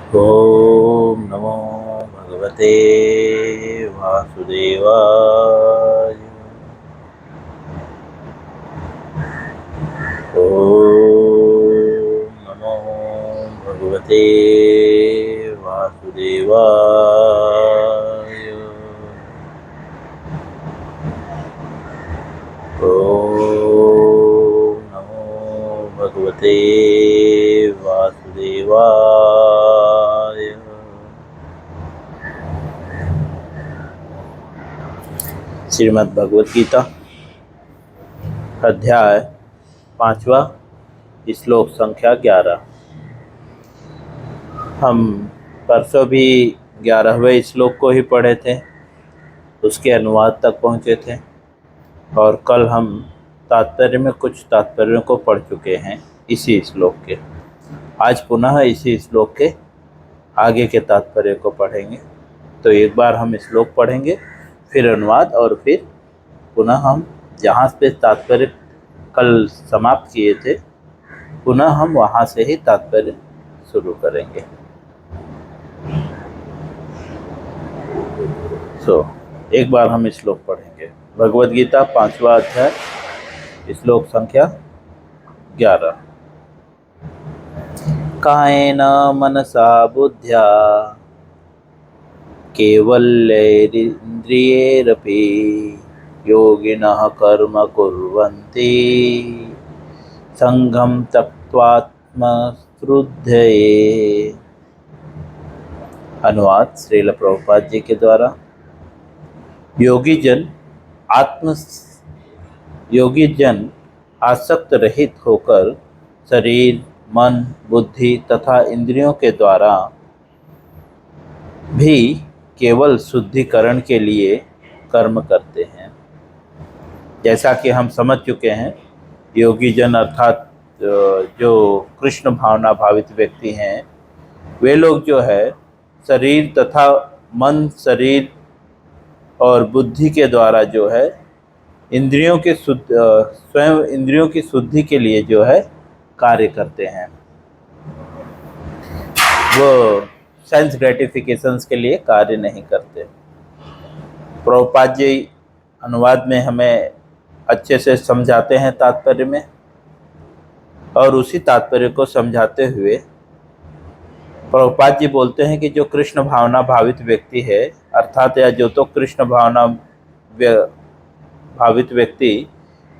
ओम नमो भगवते वासुदेवाय। ओम नमो भगवते वासुदेवाय। ओम नमो भगवते वासुदेवाय। श्रीमद् भगवद गीता अध्याय 5वां, श्लोक संख्या 11। हम परसों भी 11वें श्लोक को ही पढ़े थे, उसके अनुवाद तक पहुँचे थे और कल हम तात्पर्य में कुछ तात्पर्यों को पढ़ चुके हैं इसी श्लोक के। आज पुनः इसी श्लोक के आगे के तात्पर्य को पढ़ेंगे। तो एक बार हम श्लोक पढ़ेंगे, फिर अनुवाद, और फिर पुनः हम जहाँ पे तात्पर्य कल समाप्त किए थे पुनः हम वहाँ से ही तात्पर्य शुरू करेंगे। एक बार हम श्लोक पढ़ेंगे। भगवद गीता 5वां अध्याय, श्लोक संख्या 11। कायेन मनसा बुद्ध्या केवलैरिन्द्रियैरपि योगिनः कर्म कुर्वन्ति संघं त्यक्त्वात्मशुद्धये। अनुवाद श्रील प्रभुपाद जी के द्वारा। योगी जन आसक्त रहित होकर शरीर, मन, बुद्धि तथा इंद्रियों के द्वारा भी केवल शुद्धिकरण के लिए कर्म करते हैं। जैसा कि हम समझ चुके हैं, योगी जन अर्थात जो कृष्ण भावना भावित व्यक्ति हैं, वे लोग जो है शरीर तथा मन, शरीर और बुद्धि के द्वारा जो है इंद्रियों के स्वयं इंद्रियों की शुद्धि के लिए जो है कार्य करते हैं। वो सेंस ग्रेटिफिकेशंस के लिए कार्य नहीं करते। प्रभुपाद जी अनुवाद में हमें अच्छे से समझाते हैं तात्पर्य में, और उसी तात्पर्य को समझाते हुए प्रभुपाद जी बोलते हैं कि जो कृष्ण भावना भावित व्यक्ति है, अर्थात या जो तो कृष्ण भावना भावित व्यक्ति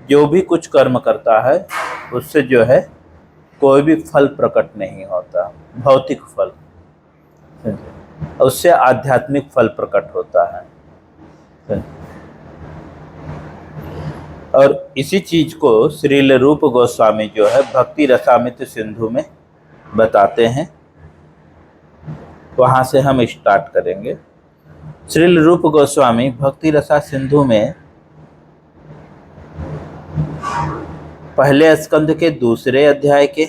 जो भी कुछ कर्म करता है उससे जो है कोई भी फल प्रकट नहीं होता, भौतिक फल, उससे आध्यात्मिक फल प्रकट होता है। और इसी चीज को श्रील रूप गोस्वामी जो है भक्ति रसामृत सिंधु में बताते हैं। वहाँ से हम स्टार्ट करेंगे। श्रील रूप गोस्वामी भक्ति रसा सिंधु में पहले स्कंद के दूसरे अध्याय के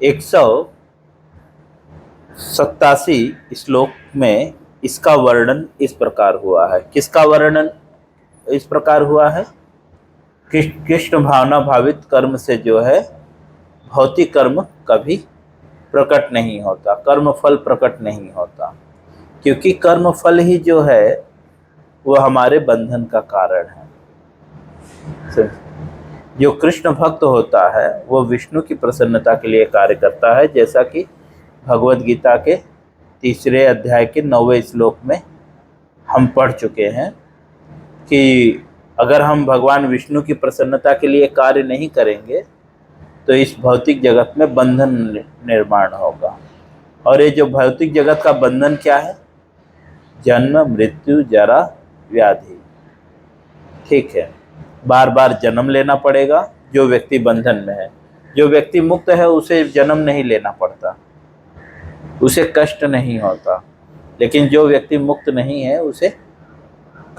187 श्लोक में इसका वर्णन इस प्रकार हुआ है। किसका वर्णन इस प्रकार हुआ है? कृष्ण भावना भावित कर्म से जो है भौतिक कर्म कभी प्रकट नहीं होता, कर्म फल प्रकट नहीं होता, क्योंकि कर्म फल ही जो है वो हमारे बंधन का कारण है। जो कृष्ण भक्त होता है वो विष्णु की प्रसन्नता के लिए कार्य करता है, जैसा कि भगवद गीता के 3 अध्याय के 9वें श्लोक में हम पढ़ चुके हैं कि अगर हम भगवान विष्णु की प्रसन्नता के लिए कार्य नहीं करेंगे तो इस भौतिक जगत में बंधन निर्माण होगा। और ये जो भौतिक जगत का बंधन क्या है? जन्म, मृत्यु, जरा, व्याधि। ठीक है, बार बार जन्म लेना पड़ेगा जो व्यक्ति बंधन में है। जो व्यक्ति मुक्त है उसे जन्म नहीं लेना पड़ता, उसे कष्ट नहीं होता। लेकिन जो व्यक्ति मुक्त नहीं है उसे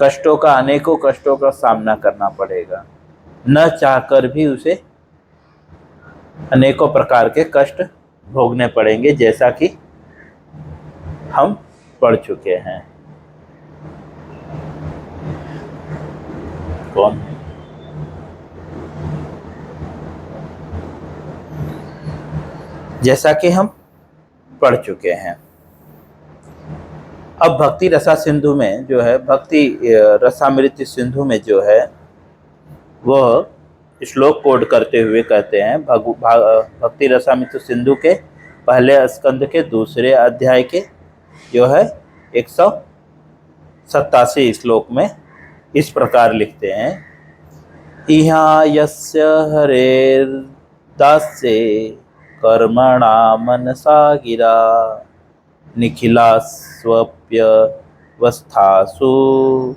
कष्टों का, अनेकों कष्टों का सामना करना पड़ेगा। न चाहकर भी उसे अनेकों प्रकार के कष्ट भोगने पड़ेंगे, जैसा कि हम पढ़ चुके हैं। कौन? जैसा कि हम पढ़ चुके हैं। अब भक्ति रसा सिंधु में जो है, भक्ति रसामृत सिंधु में जो है वह श्लोक कोड करते हुए कहते हैं, भक्ति रसामृत सिंधु के पहले स्कंद के दूसरे अध्याय के जो है 187 श्लोक में इस प्रकार लिखते हैं, इहा यस्य हरेर्दास्ये कर्मणा मनसा गिरा निखिलास्वप्यवस्थासु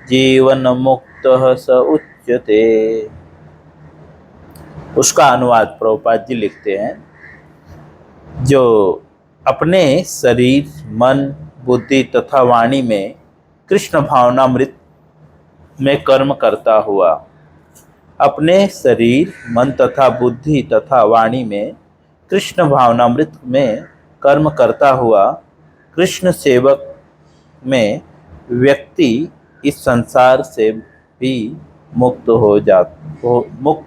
जीवन मुक्तः स उच्यते। उसका अनुवाद प्रभुपाद जी लिखते हैं, जो अपने शरीर, मन, बुद्धि तथा वाणी में कृष्ण भावनामृत में कर्म करता हुआ, अपने शरीर, मन तथा बुद्धि तथा वाणी में कृष्ण भावनामृत में कर्म करता हुआ कृष्ण सेवक में व्यक्ति इस संसार से भी मुक्त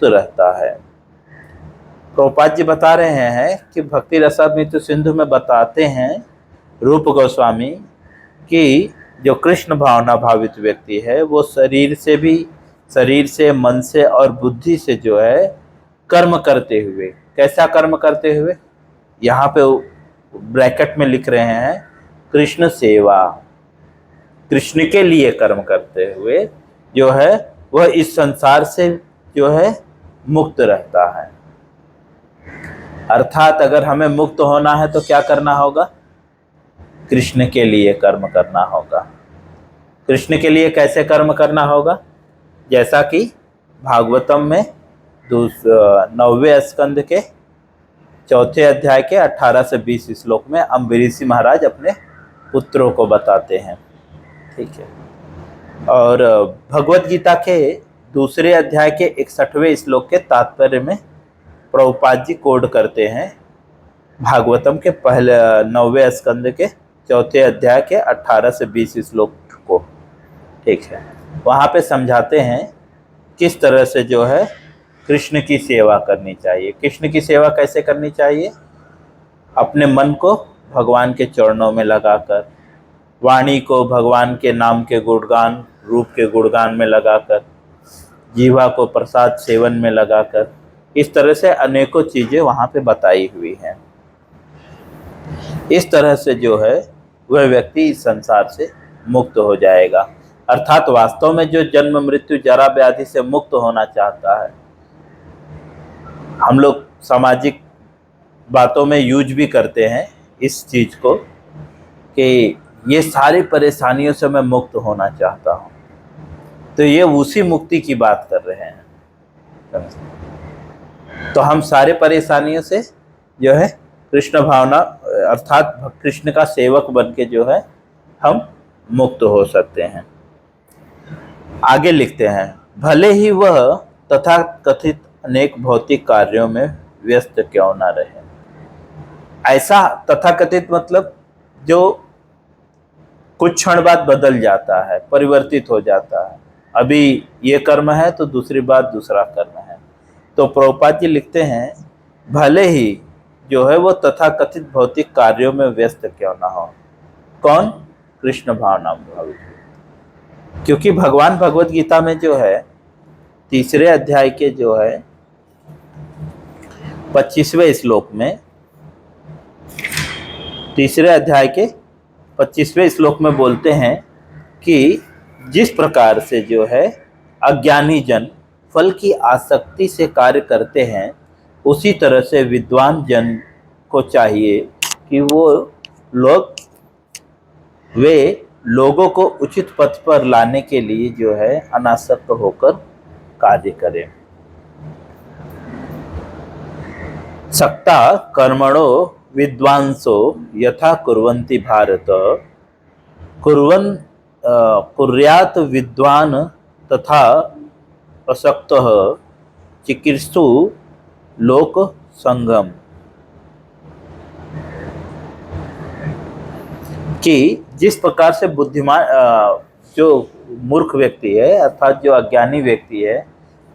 रहता है। प्रभुपाद जी बता रहे हैं कि भक्ति रसामृत सिंधु में बताते हैं रूप गोस्वामी कि जो कृष्ण भावना भावित व्यक्ति है वो शरीर से, मन से और बुद्धि से जो है कर्म करते हुए, कैसा कर्म करते हुए, यहाँ पे ब्रैकेट में लिख रहे हैं कृष्ण सेवा, कृष्ण के लिए कर्म करते हुए जो है वह इस संसार से जो है मुक्त रहता है। अर्थात अगर हमें मुक्त होना है तो क्या करना होगा? कृष्ण के लिए कर्म करना होगा। कृष्ण के लिए कैसे कर्म करना होगा? जैसा कि भागवतम में 9वें स्कंद के 4थे अध्याय के 18 से 20 श्लोक में अम्बरीशी महाराज अपने पुत्रों को बताते हैं। ठीक है। और भगवत गीता के दूसरे अध्याय के 61वें श्लोक के तात्पर्य में प्रभुपाद जी कोड करते हैं भागवतम के पहले 9वें स्कंद के 4थे अध्याय के 18 से 20 श्लोक को। ठीक है। वहाँ पे समझाते हैं किस तरह से जो है कृष्ण की सेवा करनी चाहिए। कृष्ण की सेवा कैसे करनी चाहिए? अपने मन को भगवान के चरणों में लगाकर, वाणी को भगवान के नाम के गुणगान, रूप के गुणगान में लगाकर, जीवा को प्रसाद सेवन में लगाकर, इस तरह से अनेकों चीज़ें वहाँ पे बताई हुई हैं। इस तरह से जो है वह व्यक्ति इस संसार से मुक्त हो जाएगा। अर्थात वास्तव में जो जन्म मृत्यु जरा व्याधि से मुक्त होना चाहता है, हम लोग सामाजिक बातों में यूज भी करते हैं इस चीज़ को कि ये सारी परेशानियों से मैं मुक्त होना चाहता हूँ, तो ये उसी मुक्ति की बात कर रहे हैं। तो हम सारे परेशानियों से जो है कृष्ण भावना अर्थात कृष्ण का सेवक बन के जो है हम मुक्त हो सकते हैं। आगे लिखते हैं, भले ही वह तथा कथित अनेक भौतिक कार्यों में व्यस्त क्यों न रहे। ऐसा तथाकथित मतलब जो कुछ क्षण बाद बदल जाता है, परिवर्तित हो जाता है। अभी ये कर्म है तो दूसरी बात दूसरा कर्म है। तो प्रभुपाद जी लिखते हैं, भले ही जो है वो तथाकथित भौतिक कार्यों में व्यस्त क्यों ना हो। कौन? कृष्ण भावना भावित। क्योंकि भगवान भगवत गीता में जो है 3रे अध्याय के जो है 25वें श्लोक में, 3रे अध्याय के 25वें श्लोक में बोलते हैं कि जिस प्रकार से जो है अज्ञानी जन फल की आसक्ति से कार्य करते हैं, उसी तरह से विद्वान जन को चाहिए कि वे लोगों को उचित पथ पर लाने के लिए जो है अनासक्त होकर कार्य करें। सक्ता कर्मणो विद्वांसो यथा कुर्वन्ति भारत, कुर्यात विद्वान तथा असक्तः चिकीर्षु लोक संगम। कि जिस प्रकार से बुद्धिमान जो मूर्ख व्यक्ति है अर्थात जो अज्ञानी व्यक्ति है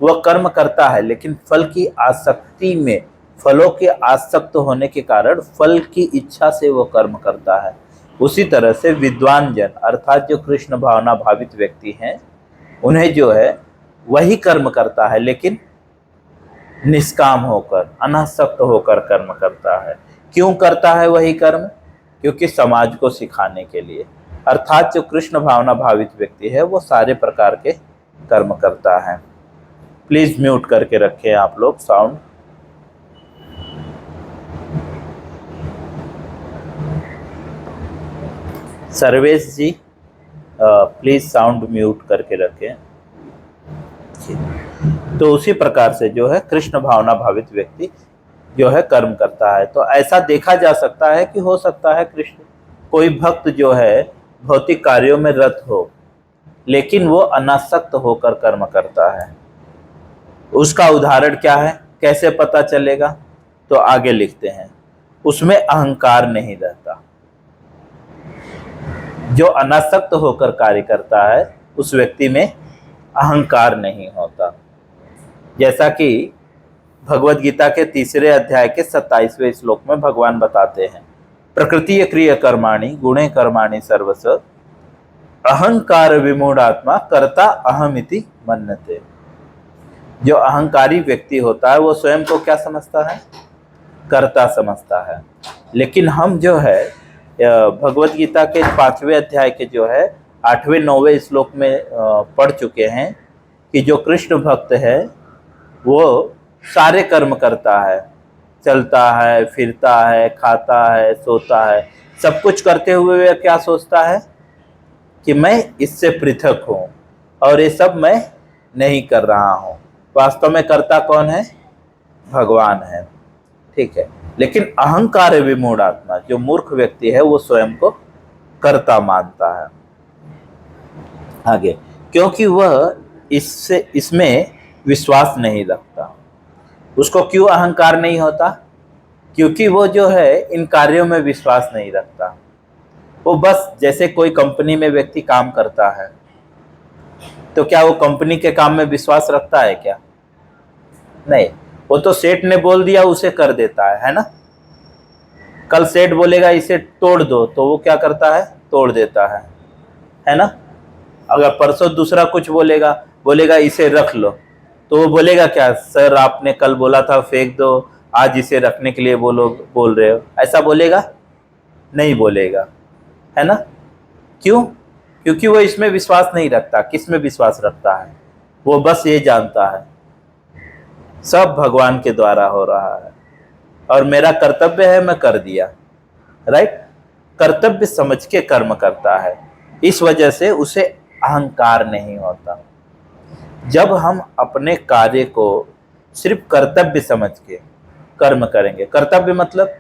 वह कर्म करता है, लेकिन फल की आसक्ति में, फलों के आसक्त होने के कारण फल की इच्छा से वो कर्म करता है। उसी तरह से विद्वान जन अर्थात जो कृष्ण भावना भावित व्यक्ति हैं, उन्हें जो है वही कर्म करता है, लेकिन निष्काम होकर, अनासक्त होकर कर्म करता है। क्यों करता है वही कर्म? क्योंकि समाज को सिखाने के लिए। अर्थात जो कृष्ण भावना भावित व्यक्ति है वो सारे प्रकार के कर्म करता है। प्लीज म्यूट करके रखें आप लोग sound. Sarvesh ji please sound mute करके रखें। तो उसी प्रकार से जो है कृष्ण भावना भावित व्यक्ति जो है कर्म करता है। तो ऐसा देखा जा सकता है कि हो सकता है कृष्ण कोई भक्त जो है भौतिक कार्यों में रत हो, लेकिन वो अनासक्त होकर कर्म करता है। उसका उदाहरण क्या है, कैसे पता चलेगा? तो आगे लिखते हैं, उसमें अहंकार नहीं रहता। जो अनासक्त होकर कार्य करता है उस व्यक्ति में अहंकार नहीं होता। जैसा कि भगवद गीता के 3 अध्याय के 27वें श्लोक में भगवान बताते हैं, प्रकृति क्रिय कर्माणि गुणे कर्माणि सर्वस अहंकार विमूढ़ात्मा कर्ता अहमिति मन्यते। जो अहंकारी व्यक्ति होता है वो स्वयं को क्या समझता है? कर्ता समझता है। लेकिन हम जो है भगवद गीता के 5वें अध्याय के जो है 8वें 9वें श्लोक में पढ़ चुके हैं कि जो कृष्ण भक्त है वो सारे कर्म करता है, चलता है, फिरता है, खाता है, सोता है, सब कुछ करते हुए वह क्या सोचता है कि मैं इससे पृथक हूँ और ये सब मैं नहीं कर रहा हूँ। वास्तव में कर्ता कौन है? भगवान है। ठीक है। लेकिन अहंकार विमूढ़ आत्मा, जो मूर्ख व्यक्ति है, वो स्वयं को कर्ता मानता है। आगे, क्योंकि वह इसमें विश्वास नहीं रखता। उसको क्यों अहंकार नहीं होता? क्योंकि वो जो है इन कार्यों में विश्वास नहीं रखता। वो बस जैसे कोई कंपनी में व्यक्ति काम करता है, तो क्या वो कंपनी के काम में विश्वास रखता है क्या? नहीं, वो तो सेठ ने बोल दिया उसे कर देता है ना। कल सेठ बोलेगा इसे तोड़ दो, तो वो क्या करता है? तोड़ देता है ना। अगर परसों दूसरा कुछ बोलेगा इसे रख लो, तो वो बोलेगा क्या? सर आपने कल बोला था फेंक दो, आज इसे रखने के लिए बोल रहे हो, ऐसा बोलेगा? नहीं बोलेगा, है ना। क्यों? क्योंकि वो इसमें विश्वास नहीं रखता। किस में विश्वास रखता है? वो बस ये जानता है सब भगवान के द्वारा हो रहा है और मेरा कर्तव्य है, मैं कर दिया। राइट। कर्तव्य समझ के कर्म करता है, इस वजह से उसे अहंकार नहीं होता। जब हम अपने कार्य को सिर्फ कर्तव्य समझ के कर्म करेंगे, कर्तव्य मतलब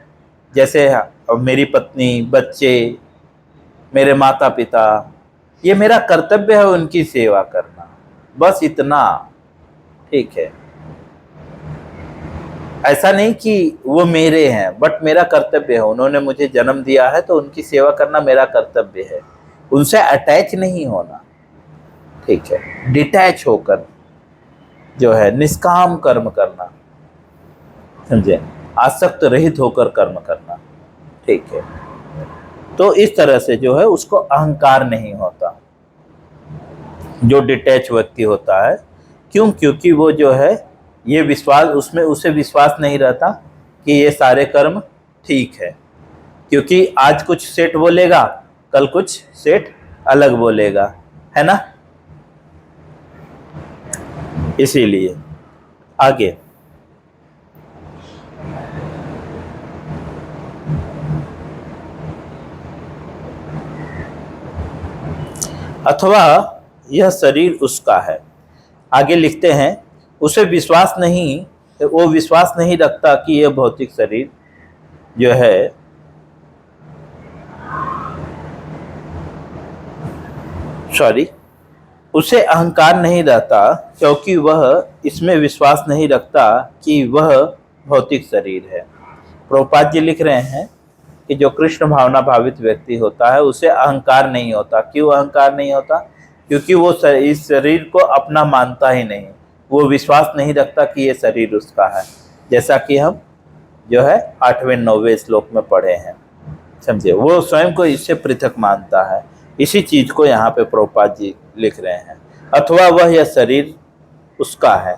जैसे मेरी पत्नी, बच्चे, मेरे माता पिता, ये मेरा कर्तव्य है उनकी सेवा करना, बस इतना। ठीक है। ऐसा नहीं कि वो मेरे हैं, बट मेरा कर्तव्य है, उन्होंने मुझे जन्म दिया है तो उनकी सेवा करना मेरा कर्तव्य है। उनसे अटैच नहीं होना। ठीक है। डिटैच होकर जो है निष्काम कर्म करना, समझे, आसक्त रहित होकर कर्म करना। ठीक है। तो इस तरह से जो है उसको अहंकार नहीं होता, जो डिटैच व्यक्ति होता है। क्यों? क्योंकि वो जो है ये विश्वास, उसमें उसे विश्वास नहीं रहता कि ये सारे कर्म ठीक है। क्योंकि आज कुछ सेठ बोलेगा, कल कुछ सेठ अलग बोलेगा, है ना। इसीलिए आगे, अथवा यह शरीर उसका है। आगे लिखते हैं, उसे विश्वास नहीं, वो विश्वास नहीं रखता कि यह भौतिक शरीर जो है उसे अहंकार नहीं रहता, क्योंकि वह इसमें विश्वास नहीं रखता कि वह भौतिक शरीर है। प्रभुपाद जी लिख रहे हैं कि जो कृष्ण भावना भावित व्यक्ति होता है उसे अहंकार नहीं होता। क्यों अहंकार नहीं होता? क्योंकि वो इस शरीर को अपना मानता ही नहीं, वो विश्वास नहीं रखता कि ये शरीर उसका है, जैसा कि हम जो है 8वें 9वें श्लोक में पढ़े हैं। समझे, वो स्वयं को इससे पृथक मानता है। इसी चीज को यहाँ पे प्रभुपाद जी लिख रहे हैं। अथवा वह यह शरीर उसका है,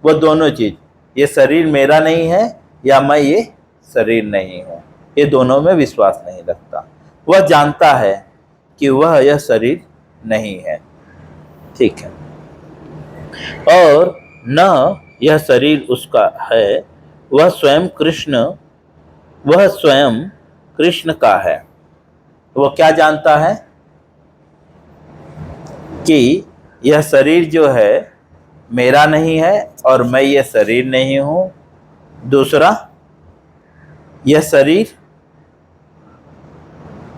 वो दोनों चीज, ये शरीर मेरा नहीं है या मैं ये शरीर नहीं हूँ, ये दोनों में विश्वास नहीं रखता। वह जानता है कि वह यह शरीर नहीं है, ठीक है, और न यह शरीर उसका है, वह स्वयं कृष्ण का है। वो क्या जानता है कि यह शरीर जो है मेरा नहीं है और मैं ये शरीर नहीं हूं। दूसरा, यह शरीर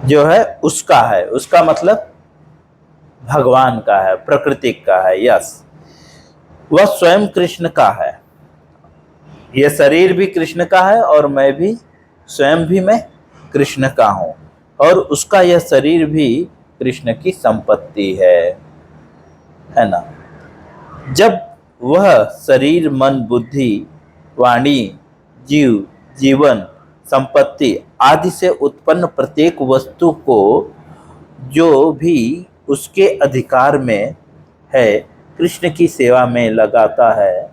जो है उसका है, उसका मतलब भगवान का है, प्रकृति का है। यस, वह स्वयं कृष्ण का है। यह शरीर भी कृष्ण का है और मैं भी स्वयं भी मैं कृष्ण का हूं, और उसका यह शरीर भी कृष्ण की संपत्ति है ना। जब वह शरीर, मन, बुद्धि, वाणी, जीवन, संपत्ति आदि से उत्पन्न प्रत्येक वस्तु को जो भी उसके अधिकार में है कृष्ण की सेवा में लगाता है,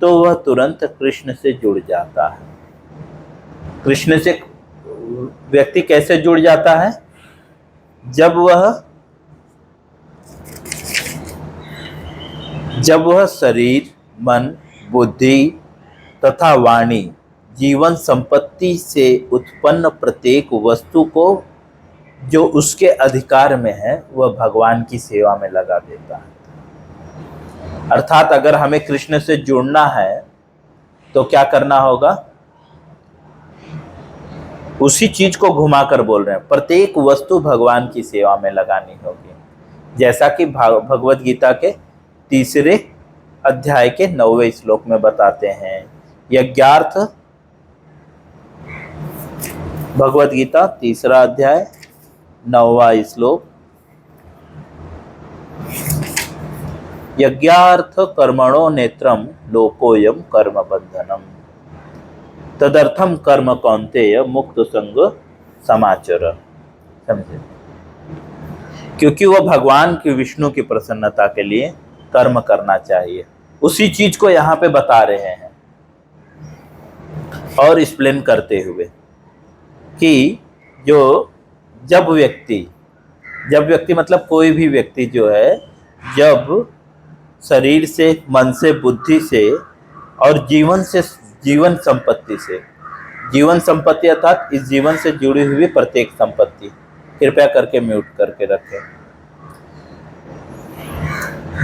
तो वह तुरंत कृष्ण से जुड़ जाता है। कृष्ण से व्यक्ति कैसे जुड़ जाता है? जब वह शरीर, मन, बुद्धि तथा वाणी, जीवन, संपत्ति से उत्पन्न प्रत्येक वस्तु को जो उसके अधिकार में है वह भगवान की सेवा में लगा देता है। अर्थात अगर हमें कृष्ण से जुड़ना है तो क्या करना होगा? उसी चीज को घुमाकर बोल रहे हैं, प्रत्येक वस्तु भगवान की सेवा में लगानी होगी। जैसा कि भगवत गीता के 3 अध्याय के 9वें श्लोक में बताते हैं। यज्ञार्थ, भगवत गीता 3 अध्याय 9वां श्लोक। यज्ञार्थ कर्मणो नेत्रम लोकोयम कर्म बंधनम तदर्थम कर्म कौन्तेय मुक्त संग समाचर। समझे? क्योंकि वह भगवान की, विष्णु की प्रसन्नता के लिए कर्म करना चाहिए। उसी चीज को यहाँ पे बता रहे हैं और एक्सप्लेन करते हुए कि जब व्यक्ति मतलब कोई भी व्यक्ति जो है, जब शरीर से, मन से, बुद्धि से और जीवन संपत्ति अर्थात इस जीवन से जुड़ी हुई प्रत्येक संपत्ति, कृपया करके म्यूट करके रखें।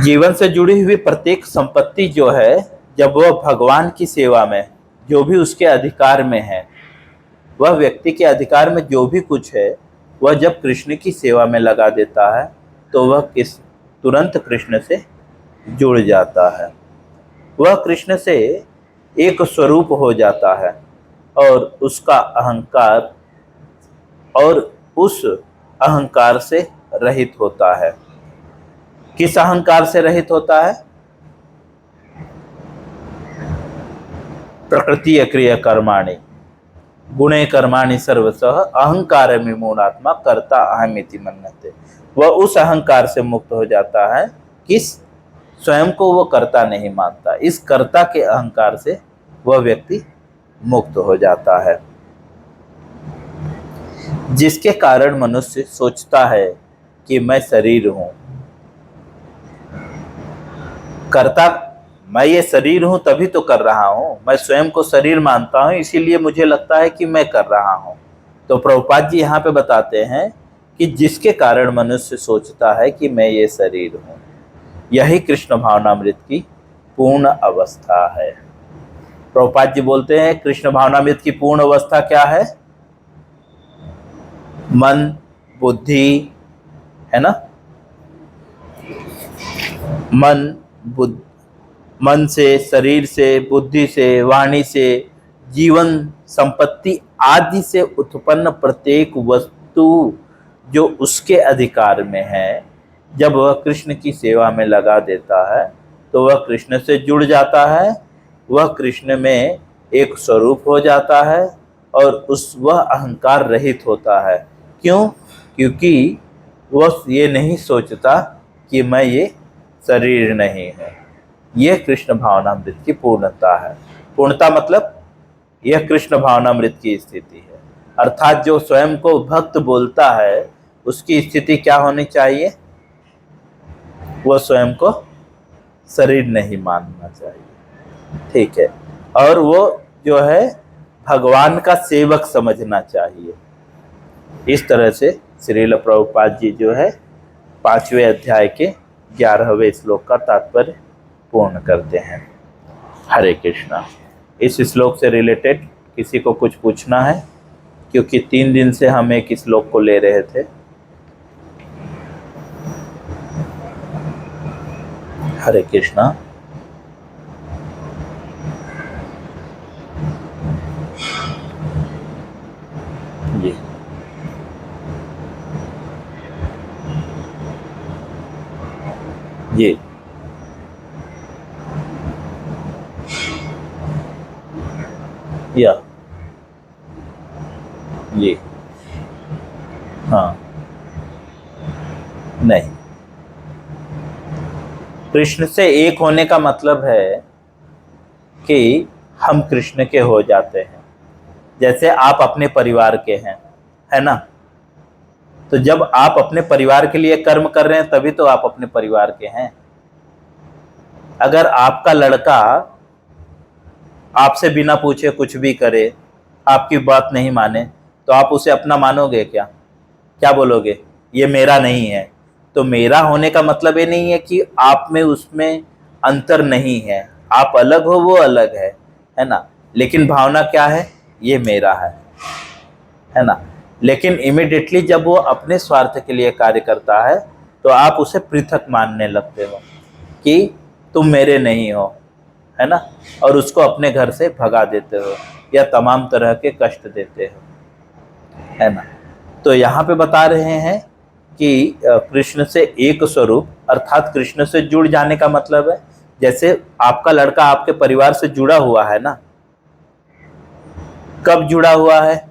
जीवन से जुड़ी हुई प्रत्येक संपत्ति जो है, जब वह भगवान की सेवा में, जो भी उसके अधिकार में है, वह व्यक्ति के अधिकार में जो भी कुछ है, वह जब कृष्ण की सेवा में लगा देता है तो वह तुरंत कृष्ण से जुड़ जाता है। वह कृष्ण से एक स्वरूप हो जाता है और उसका अहंकार और उस अहंकार से रहित होता है। किस अहंकार से रहित होता है? प्रकृति क्रिया कर्माणि गुणे कर्माणि सर्वशः अहंकार विमूढ़ात्मा कर्ता अहमिति मन्यते। वह उस अहंकार से मुक्त हो जाता है, किस? स्वयं को वो कर्ता नहीं मानता। इस कर्ता के अहंकार से वह व्यक्ति मुक्त हो जाता है, जिसके कारण मनुष्य सोचता है कि मैं शरीर हूं, कर्ता मैं ये शरीर हूं तभी तो कर रहा हूं, मैं स्वयं को शरीर मानता हूं, इसीलिए मुझे लगता है कि मैं कर रहा हूं। तो प्रभुपाद जी यहाँ पे बताते हैं कि जिसके कारण मनुष्य सोचता है कि मैं ये शरीर हूं, यही कृष्ण भावनामृत की पूर्ण अवस्था है। प्रभुपाद जी बोलते हैं कृष्ण भावनामृत की पूर्ण अवस्था क्या है? मन, बुद्धि, है ना, मन से, शरीर से, बुद्धि से, वाणी से, जीवन, संपत्ति आदि से उत्पन्न प्रत्येक वस्तु जो उसके अधिकार में है, जब वह कृष्ण की सेवा में लगा देता है तो वह कृष्ण से जुड़ जाता है, वह कृष्ण में एक स्वरूप हो जाता है और वह अहंकार रहित होता है। क्यों? क्योंकि वह ये नहीं सोचता कि मैं ये शरीर नहीं है। यह कृष्ण भावनामृत की पूर्णता है। पूर्णता मतलब यह कृष्ण भावनामृत की स्थिति है। अर्थात जो स्वयं को भक्त बोलता है उसकी स्थिति क्या होनी चाहिए? वह स्वयं को शरीर नहीं मानना चाहिए, ठीक है, और वो जो है भगवान का सेवक समझना चाहिए। इस तरह से श्रील प्रभुपाद जी जो है 5वें अध्याय के 11वें श्लोक का तात्पर्य पूर्ण करते हैं। हरे कृष्णा। इस श्लोक से रिलेटेड किसी को कुछ पूछना है? क्योंकि 3 दिन से हम एक श्लोक को ले रहे थे। हरे कृष्णा। जी जी या जी हाँ नहीं, कृष्ण से एक होने का मतलब है कि हम कृष्ण के हो जाते हैं। जैसे आप अपने परिवार के हैं, है ना? तो जब आप अपने परिवार के लिए कर्म कर रहे हैं तभी तो आप अपने परिवार के हैं। अगर आपका लड़का आपसे बिना पूछे कुछ भी करे, आपकी बात नहीं माने, तो आप उसे अपना मानोगे क्या? क्या बोलोगे? ये मेरा नहीं है। तो मेरा होने का मतलब ये नहीं है कि आप में उसमें अंतर नहीं है, आप अलग हो, वो अलग है ना? लेकिन भावना क्या है? ये मेरा है ना? लेकिन इमिडिएटली जब वो अपने स्वार्थ के लिए कार्य करता है तो आप उसे पृथक मानने लगते हो कि तुम मेरे नहीं हो, है ना? और उसको अपने घर से भगा देते हो या तमाम तरह के कष्ट देते हो, है ना? तो यहाँ पे बता रहे हैं कि कृष्ण से एक स्वरूप अर्थात कृष्ण से जुड़ जाने का मतलब है जैसे आपका लड़का आपके परिवार से जुड़ा हुआ है ना। कब जुड़ा हुआ है?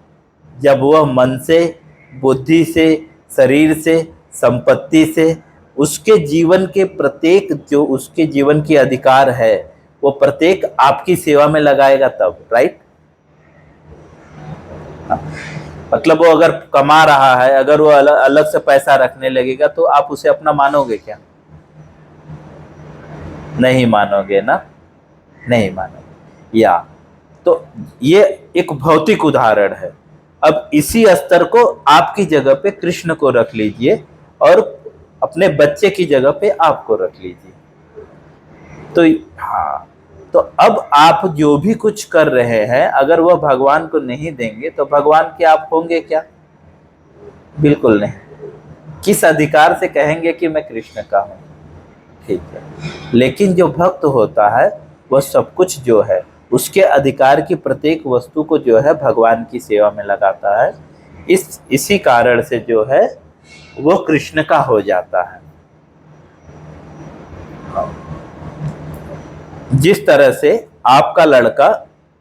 जब वह मन से, बुद्धि से, शरीर से, संपत्ति से, उसके जीवन के प्रत्येक जो उसके जीवन की अधिकार है वो प्रत्येक आपकी सेवा में लगाएगा तब, राइट? मतलब वो अगर कमा रहा है, अगर वो अलग से पैसा रखने लगेगा तो आप उसे अपना मानोगे क्या? नहीं मानोगे ना, नहीं मानोगे। या तो ये एक भौतिक उदाहरण है। अब इसी स्तर को आपकी जगह पे कृष्ण को रख लीजिए और अपने बच्चे की जगह पे आपको रख लीजिए। तो हाँ, तो अब आप जो भी कुछ कर रहे हैं अगर वह भगवान को नहीं देंगे तो भगवान के आप होंगे क्या? बिल्कुल नहीं। किस अधिकार से कहेंगे कि मैं कृष्ण का हूं? ठीक है, लेकिन जो भक्त होता है वह सब कुछ जो है उसके अधिकार की प्रत्येक वस्तु को जो है भगवान की सेवा में लगाता है। इसी कारण से जो है वो कृष्ण का हो जाता है। जिस तरह से आपका लड़का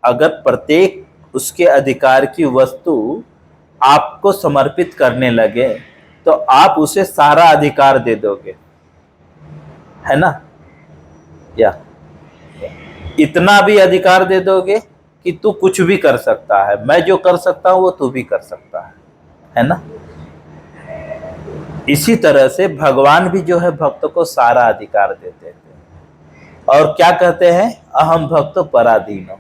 अगर प्रत्येक उसके अधिकार की वस्तु आपको समर्पित करने लगे तो आप उसे सारा अधिकार दे दोगे, है ना? या इतना भी अधिकार दे दोगे कि तू कुछ भी कर सकता है, मैं जो कर सकता हूं वो तू भी कर सकता है ना? इसी तरह से भगवान भी जो है भक्त को सारा अधिकार देते थे और क्या कहते हैं? अहम भक्तो पराधीनो,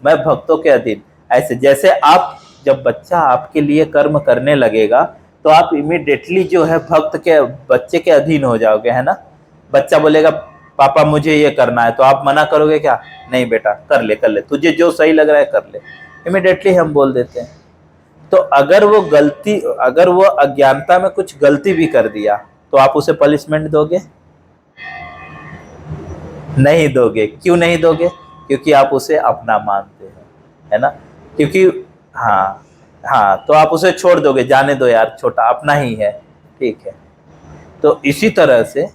मैं भक्तों के अधीन। ऐसे जैसे आप जब बच्चा आपके लिए कर्म करने लगेगा तो आप इमीडिएटली जो है भक्त के बच्चे के अधीन हो जाओगे, है ना? बच्चा बोलेगा पापा मुझे ये करना है तो आप मना करोगे क्या? नहीं बेटा, कर ले, तुझे जो सही लग रहा है कर ले, इमीडिएटली हम बोल देते हैं। तो अगर वो अज्ञानता में कुछ गलती भी कर दिया तो आप उसे पनिशमेंट दोगे? नहीं दोगे। क्यों नहीं दोगे? क्योंकि आप उसे अपना मानते हैं, है ना? क्योंकि हाँ, तो आप उसे छोड़ दोगे, जाने दो यार, छोटा अपना ही है, ठीक है। तो इसी तरह से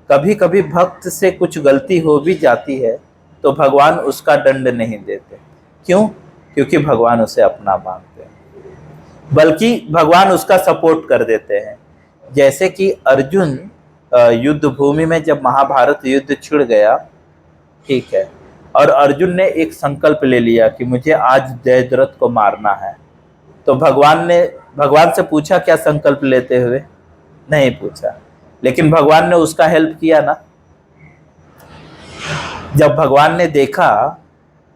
कभी कभी भक्त से कुछ गलती हो भी जाती है तो भगवान उसका दंड नहीं देते। क्यों? क्योंकि भगवान उसे अपना मानते हैं, बल्कि भगवान उसका सपोर्ट कर देते हैं। जैसे कि अर्जुन युद्ध भूमि में जब महाभारत युद्ध छिड़ गया, ठीक है, और अर्जुन ने एक संकल्प ले लिया कि मुझे आज जयद्रथ को मारना है, तो भगवान से पूछा क्या संकल्प लेते हुए? नहीं पूछा, लेकिन भगवान ने उसका हेल्प किया ना। जब भगवान ने देखा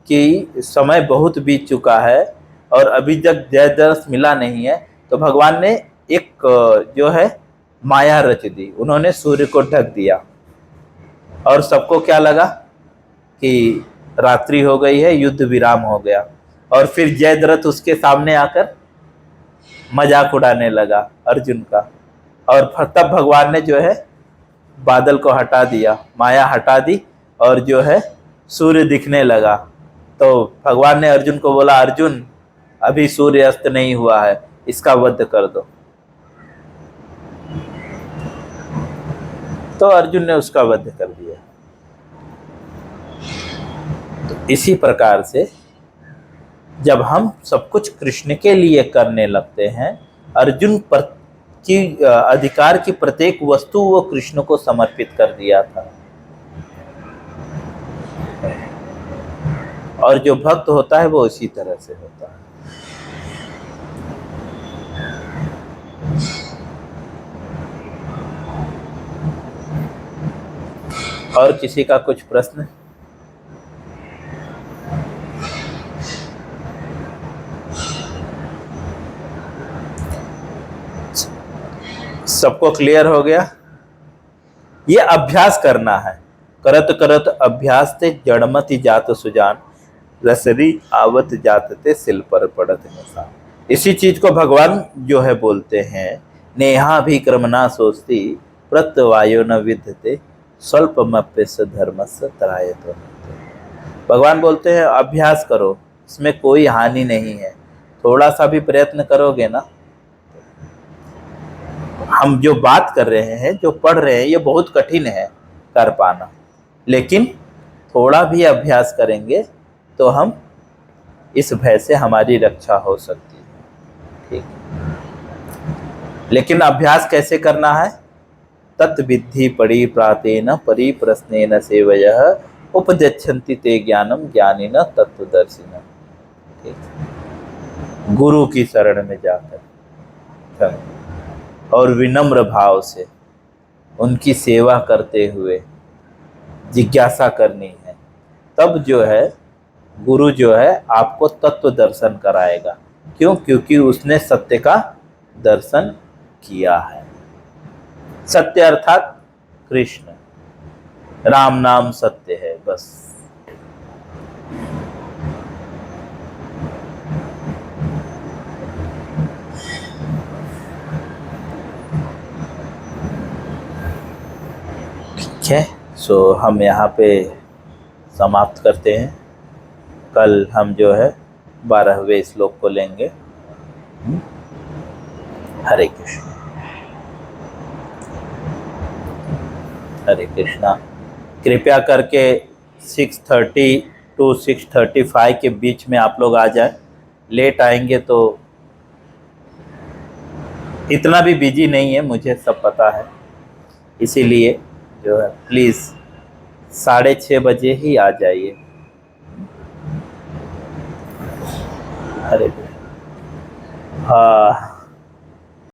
कि समय बहुत बीत चुका है और अभी तक जयद्रथ मिला नहीं है, तो भगवान ने एक जो है माया रच दी। उन्होंने सूर्य को ढक दिया और सबको क्या लगा कि रात्रि हो गई है, युद्ध विराम हो गया। और फिर जयद्रथ उसके सामने आकर मजाक उड़ाने लगा अर्जुन का, और तब भगवान ने जो है बादल को हटा दिया, माया हटा दी, और जो है सूर्य दिखने लगा। तो भगवान ने अर्जुन को बोला, अर्जुन अभी सूर्य अस्त नहीं हुआ है, इसका वध कर दो। तो अर्जुन ने उसका वध कर दिया। तो इसी प्रकार से जब हम सब कुछ कृष्ण के लिए करने लगते हैं, अर्जुन की अधिकार की प्रत्येक वस्तु वो कृष्ण को समर्पित कर दिया था। और जो भक्त होता है वो इसी तरह से होता है। और किसी का कुछ प्रश्न? सबको क्लियर हो गया? ये अभ्यास करना है। करत करत अभ्यास ते जड़मति जात सुजान, रसरी आवत जात ते सिल पर पड़त निशान। इसी चीज को भगवान जो है बोलते हैं, नेहा भी क्रमना सोचती प्रत्यवायो न विद्यते स्वल्पमप्यस्य धर्मस्य त्रायतो। भगवान बोलते हैं अभ्यास करो, इसमें कोई हानि नहीं है। थोड़ा सा भी प्रयत्न करोगे ना, हम जो बात कर रहे हैं, जो पढ़ रहे हैं, ये बहुत कठिन है कर पाना, लेकिन थोड़ा भी अभ्यास करेंगे तो हम इस भय से हमारी रक्षा हो सकती है। ठीक, लेकिन अभ्यास कैसे करना है? तत्विद्धि पड़ी प्रातेन परिप्रश्नेन सेवयः उपदिच्छन्ति ते ज्ञानम ज्ञानिनः तत्वदर्शिनः। ठीक, गुरु की शरण में जाकर और विनम्र भाव से उनकी सेवा करते हुए जिज्ञासा करनी है, तब जो है गुरु जो है आपको तत्व दर्शन कराएगा। क्यों? क्योंकि उसने सत्य का दर्शन किया है। सत्य अर्थात कृष्ण, राम नाम सत्य है, बस। ठीक है, सो हम यहाँ पे समाप्त करते हैं। कल हम जो है 12वें श्लोक को लेंगे। हरे कृष्ण। हरे कृष्णा। कृपया करके 6:30 to 6:35 के बीच में आप लोग आ जाएं। लेट आएंगे तो इतना भी बिजी नहीं है, मुझे सब पता है, इसीलिए जो है प्लीज़ 6:30 बजे ही आ जाइए। हरे कृष्ण। हाँ।